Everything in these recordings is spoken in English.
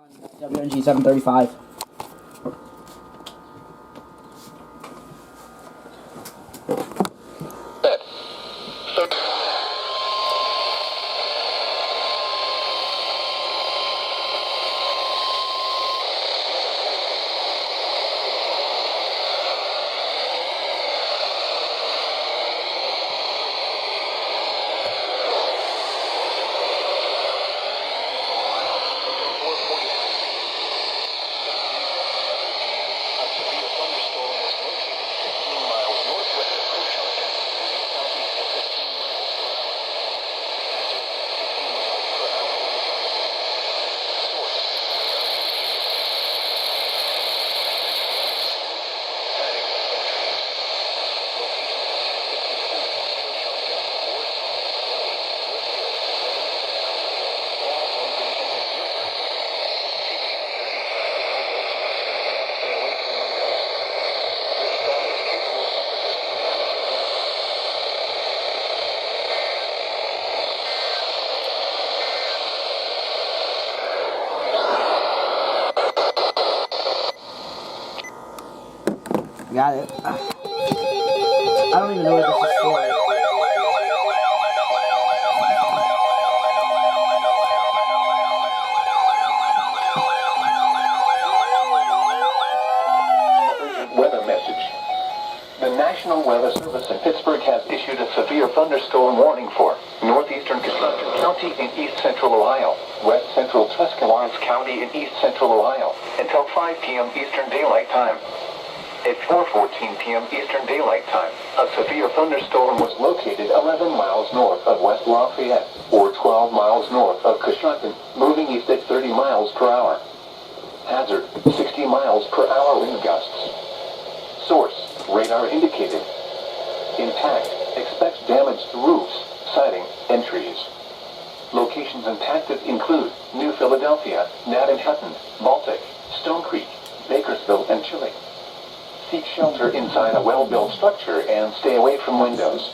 WNG 735. Got it. I don't even know what this is for. Weather message. The National Weather Service in Pittsburgh has issued a severe thunderstorm warning for northeastern Kentucky County in east central Ohio, west central Tuscarawas County in east central Ohio, until 5 p.m. Eastern Daylight Time. At 4:14 p.m. Eastern Daylight Time, a severe thunderstorm was located 11 miles north of West Lafayette, or 12 miles north of Coshocton, moving east at 30 miles per hour. Hazard, 60 miles per hour wind gusts. Source, radar indicated. Impact, expect damage to roofs, siding, and trees. Locations impacted include New Philadelphia, Nat-and-Hutton, Baltic, Stone Creek, Bakersville, and Chile. Seek shelter inside a well-built structure and stay away from windows.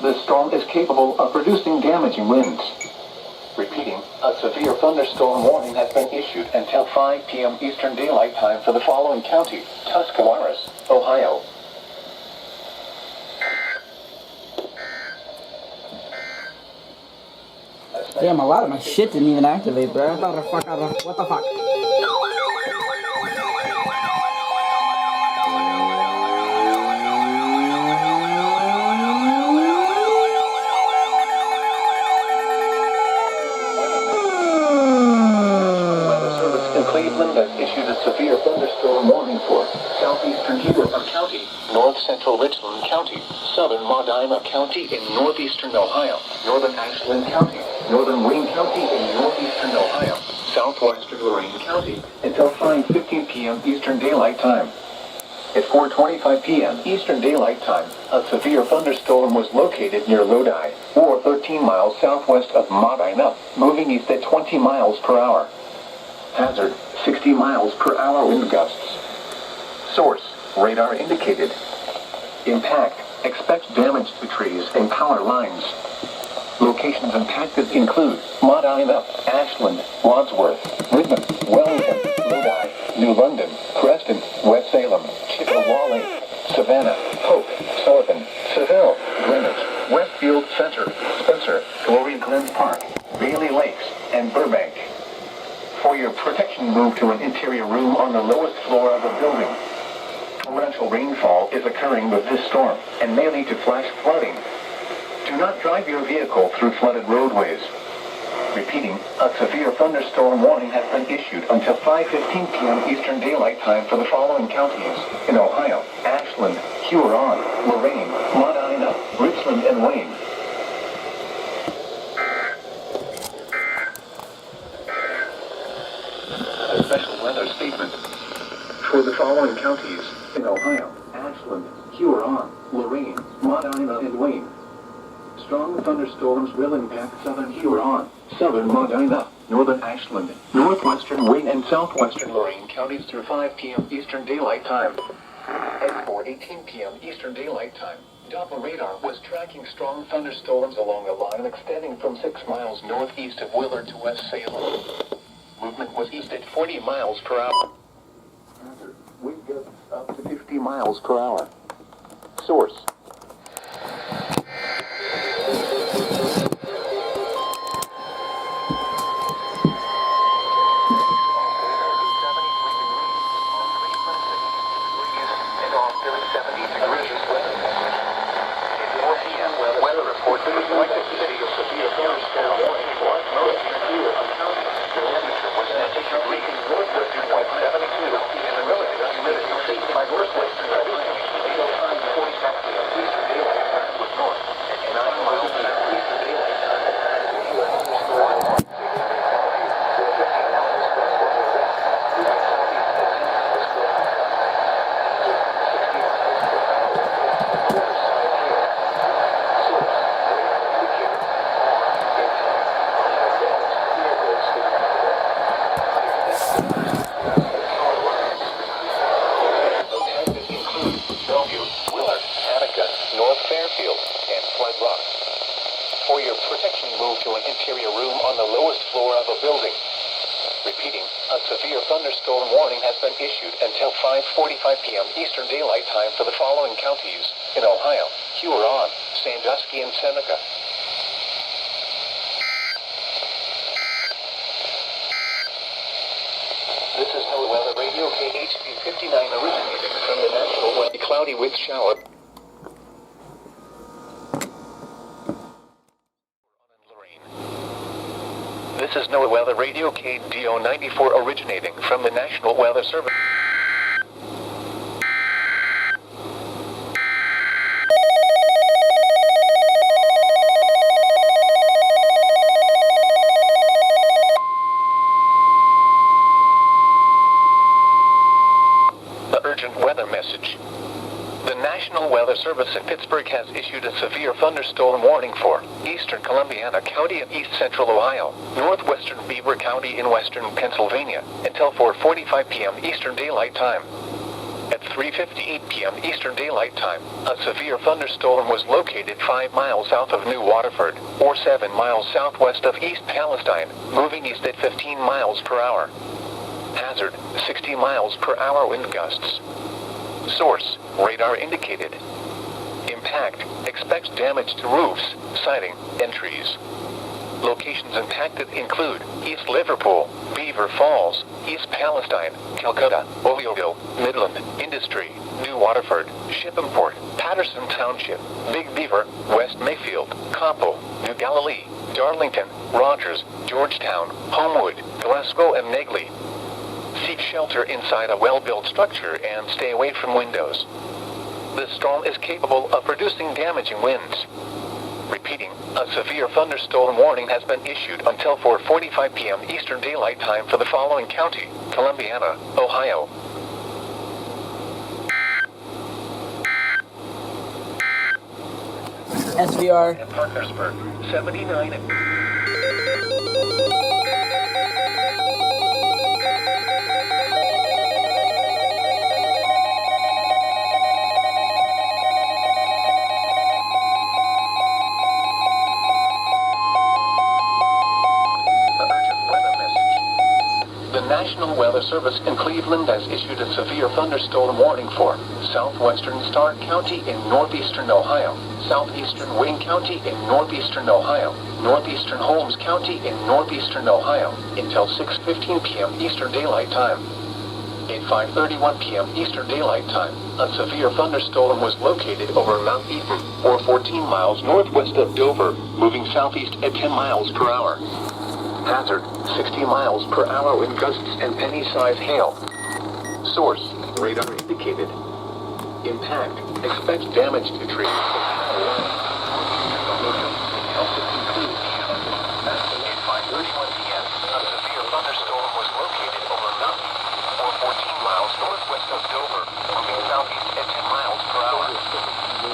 This storm is capable of producing damaging winds. Repeating, a severe thunderstorm warning has been issued until 5 p.m. Eastern Daylight Time for the following county: Tuscarawas, Ohio. Damn, a lot of my shit didn't even activate, bro. I thought what the fuck? Cleveland has issued a severe thunderstorm warning for southeastern Hoover County, north central Richland County, southern Medina County in northeastern Ohio, northern Ashland County, northern Wayne County in northeastern Ohio, southwestern Lorain County until 5:15 p.m. Eastern Daylight Time. At 4:25 p.m. Eastern Daylight Time, a severe thunderstorm was located near Lodi, or 13 miles southwest of Medina, moving east at 20 miles per hour. Hazard, 60 miles per hour wind gusts. Source, radar indicated. Impact, expect damage to trees and power lines. Locations impacted include Medina, Ashland, Wadsworth, Whitman, Wellington, Lodi, New London, Preston, West Salem, Chippewa, Savannah, Polk, Sullivan, Seville, Greenwich, Westfield Center, Spencer, Glory Glen Park, Bailey Lakes, and Burbank. For your protection, move to an interior room on the lowest floor of a building. Torrential rainfall is occurring with this storm and may lead to flash flooding. Do not drive your vehicle through flooded roadways. Repeating, a severe thunderstorm warning has been issued until 5:15 p.m. Eastern Daylight Time for the following counties in Ohio: Ashland, Huron, Lorain, Medina, Richland, and Wayne. A special weather statement for the following counties in Ohio: Ashland, Huron, Lorain, Medina, and Wayne. Strong thunderstorms will impact southern Huron, southern Medina, northern Ashland, northwestern Wayne, and southwestern Lorain counties through 5 p.m. Eastern Daylight Time. At 4:18 p.m. Eastern Daylight Time, Doppler radar was tracking strong thunderstorms along a line extending from 6 miles northeast of Willard to West Salem. Movement was east at 40 miles per hour. Hazard. Wind gusts up to 50 miles per hour. Source. For your protection, move to an interior room on the lowest floor of a building. Repeating, a severe thunderstorm warning has been issued until 5:45 p.m. Eastern Daylight Time for the following counties in Ohio: Huron, Sandusky, and Seneca. This is NOAA Weather Radio KHB 59 originating from the National Weather. Cloudy with shower. This is NOAA Weather Radio KDO 94 originating from the National Weather Service. The urgent weather message. The National Weather Service in Pittsburgh has issued a severe thunderstorm warning for eastern Columbiana County and east central Ohio, northwestern Beaver County in western Pennsylvania, until 4:45 p.m. Eastern Daylight Time. At 3:58 p.m. Eastern Daylight Time, a severe thunderstorm was located 5 miles south of New Waterford, or 7 miles southwest of East Palestine, moving east at 15 miles per hour. Hazard, 60 miles per hour wind gusts. Source, radar indicated. Impact, expects damage to roofs, siding, and trees. Locations impacted include East Liverpool, Beaver Falls, East Palestine, Calcutta, Oviedo, Midland, Industry, New Waterford, Shippingport, Patterson Township, Big Beaver, West Mayfield, Campo, New Galilee, Darlington, Rogers, Georgetown, Homewood, Glasgow, and Negley. Seek shelter inside a well-built structure and stay away from windows. The storm is capable of producing damaging winds. Repeating, a severe thunderstorm warning has been issued until 4:45 p.m. Eastern Daylight Time for the following county: Columbiana, Ohio. SVR. And Parkersburg, 79. The National Weather Service in Cleveland has issued a severe thunderstorm warning for southwestern Stark County in northeastern Ohio, southeastern Wayne County in northeastern Ohio, northeastern Holmes County in northeastern Ohio, until 6:15 p.m. Eastern Daylight Time. At 5:31 p.m. Eastern Daylight Time, a severe thunderstorm was located over Mount Eaton, or 14 miles northwest of Dover, moving southeast at 10 miles per hour. Hazard, 60 miles per hour wind gusts and penny-sized hail. Source, radar indicated. Impact, expects damage to trees. At 5:31 p.m., a severe thunderstorm was located over Mount Eaton, or 14 miles northwest of Dover, moving southeast at 10 miles per hour.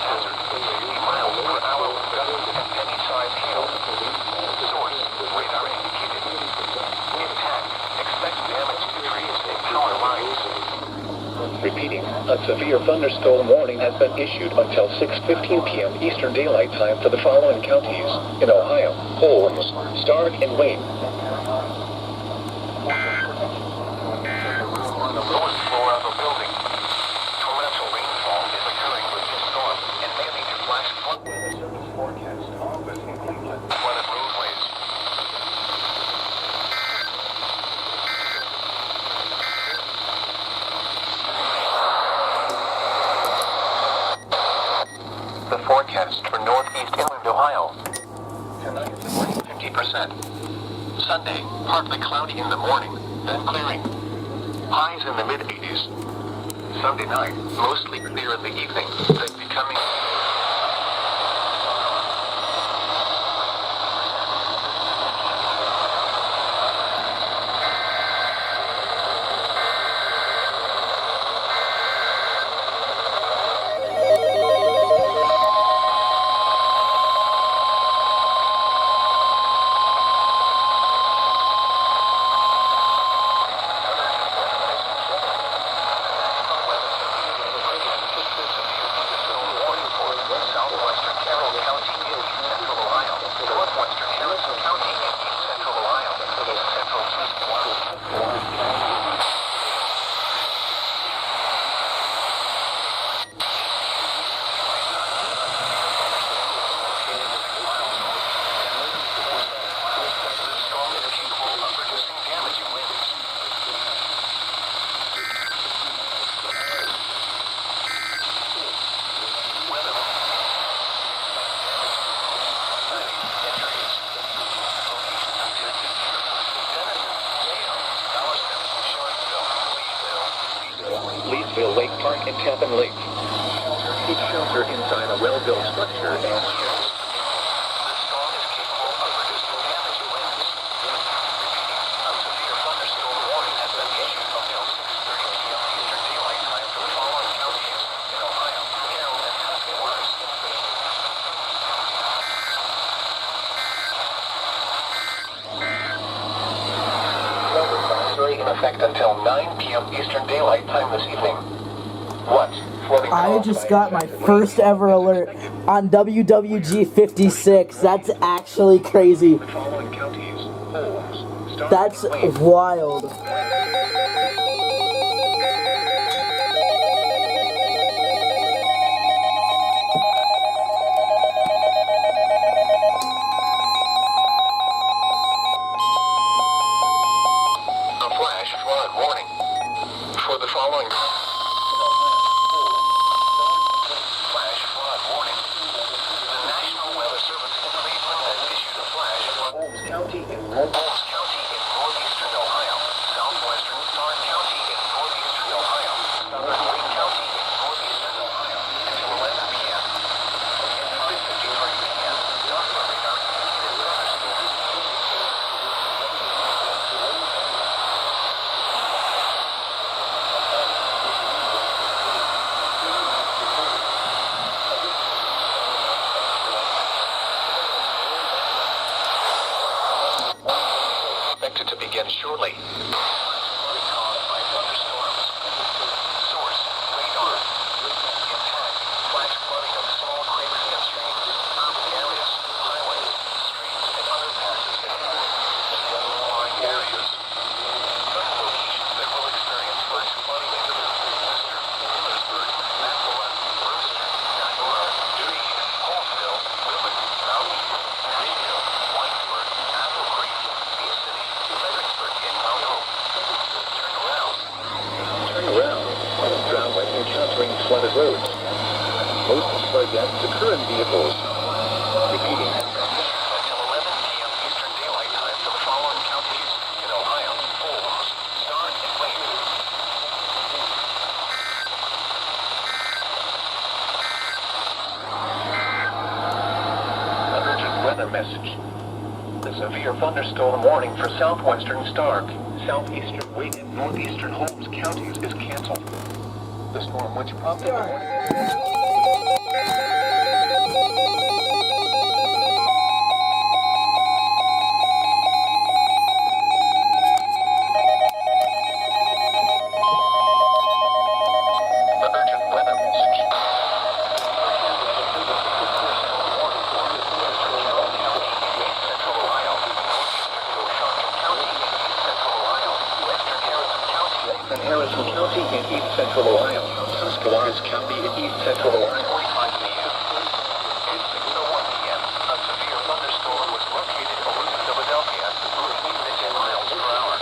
Hazard, 60 miles per hour wind gusts and penny-sized hail. Source, radar indicated. Impact, expects damage to trees and power lines. Repeating, a severe thunderstorm warning has been issued until 6:15 p.m. Eastern Daylight Time for the following counties in Ohio: Holmes, Stark, and Wayne. forecast for northeast inland Ohio. Tonight, rain 50%. Sunday, partly cloudy in the morning, then clearing. Highs in the mid-80s. Sunday night, mostly clear in the evening, then becoming... Lake Park and Tappan Lake. Each shelter inside a well-built structure and the storm is capable of producing damaging winds. A severe thunderstorm warning has been issued until 6:30 p.m. Eastern Daylight Time for the following counties in Ohio, Carroll, and Tuscarawas. Weather advisory in effect until 9 p.m. Eastern Daylight Time this evening. What? I just got my first ever alert on WWG 56. That's actually crazy. That's wild. A flash flood warning for the following. County in northeastern Ohio, southwestern Stark County in northeastern Ohio, southern Wayne County in northeastern Ohio, until 11 p.m. At 5:53 p.m., Doppler radar indicated thunderstorms. Expected to begin shortly. Caused by thunderstorms. Source: radar. Impact: flash flooding of small creeks and streams, urban areas, highways, streets, and other passes in low-lying areas. Some locations that will experience flash flooding include Worcester, Millersburg, Mackinac, Brewster, Medora, Dewey, Holmesville, Wilmot, Mount Greenville, Whitesburg, Apple Creek, Sea City, Fredericksburg, and Mount Hope. Turn around. Turn around. Drought when encountering flooded roads. Most flood deaths occur in vehicles. Repeating. Until 11 p.m. Eastern Daylight Time for the following counties in Ohio, Holmes, Stark, and Wayne. An urgent weather message. The severe thunderstorm warning for southwestern Stark, southeastern Wayne, and northeastern Holmes counties is canceled. The storm, which prompted the warning. Harrison County in east central Ohio. Tuscarawas County in east central Ohio. 45 p.m. At 6:01 p.m., a severe thunderstorm was located over Philadelphia, moving at 10 miles per hour.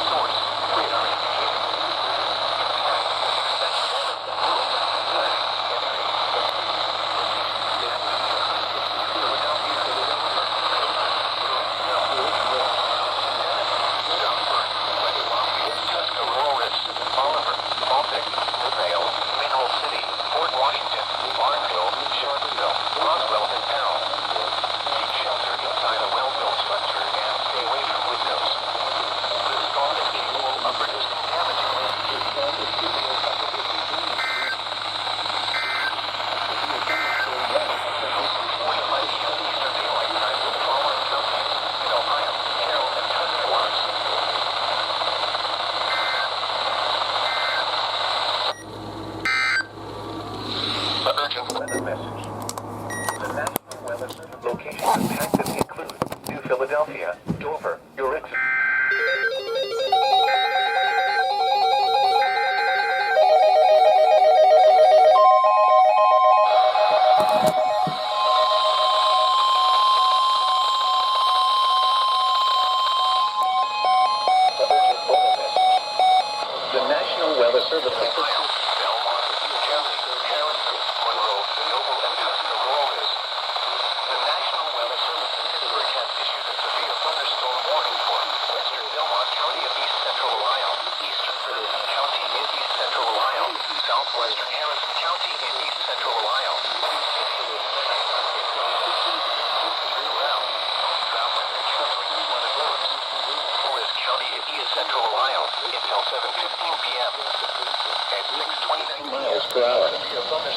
Source: radar indicated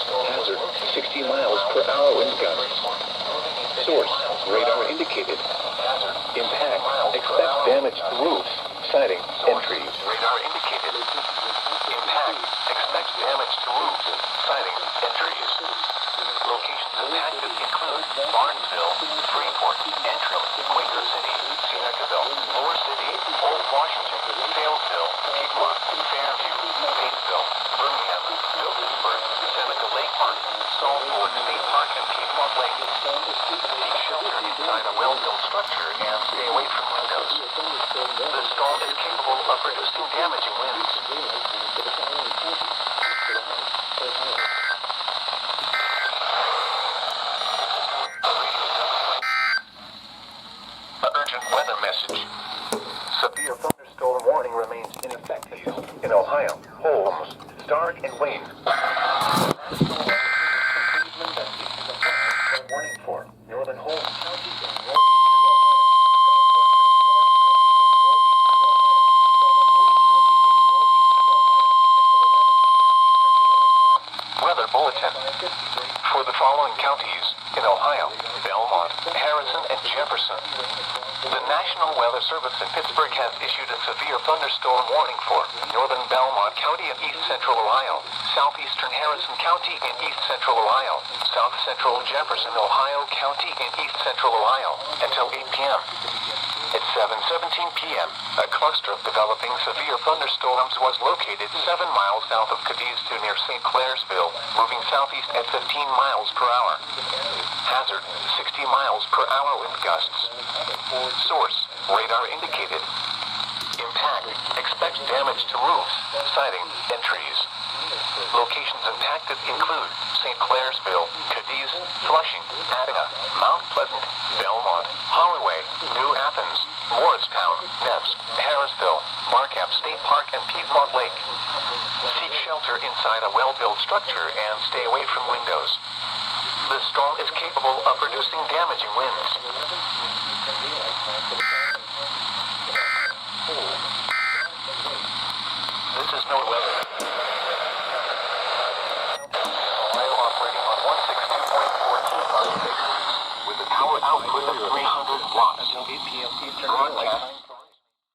Hazard, 60 miles per hour wind gusts. Source, radar indicated. Impact, expect damage to roofs, siding, and trees. Radar indicated. Impact, expect damage to roofs, siding, and trees. Locations impacted include Barnesville, Freeport, Antrim, Quaker City, Senecaville, Moore City, Old Washington, Fayetteville, Piedmont, Fairview, Batesville, Birmingham, Phillipsburg, Seneca Lake Park, Saltport State Park, and Piedmont Lake. Seek shelter inside a well-built structure and stay away from windows. The storm is capable of producing damaging winds. Urgent weather message. Severe thunderstorm warning remains in effect in Ohio, Holmes, Stark, and Wayne. Warning for northern Holmes County and Weather bulletin. For the following counties in Ohio: Belmont, Harrison, and Jefferson. The National Weather Service in Pittsburgh has issued a severe thunderstorm warning for northern Belmont County and east central Ohio, southeastern Harrison County and east central Ohio, south central Jefferson, Ohio County and east central Ohio until 8 p.m. At 7:17 p.m., a cluster of developing severe thunderstorms was located 7 miles south of Cadiz to near St. Clairsville, moving southeast at 15 miles per hour. Hazard, 60 miles per hour wind gusts. Source, radar indicated. Impact, expect damage to roofs, siding, and trees. Locations impacted include St. Clairsville, Cadiz, Flushing, Attica, Mount Pleasant, Belmont, Holloway, New Athens, Morristown, Neves, Harrisville, Marquette State Park, and Piedmont Lake. Seek shelter inside a well-built structure and stay away from windows. The storm is capable of producing damaging winds. This is no weather. Ohio operating on 162.42 with a power output of 300 watts. 8 p.m. Eastern Broadcast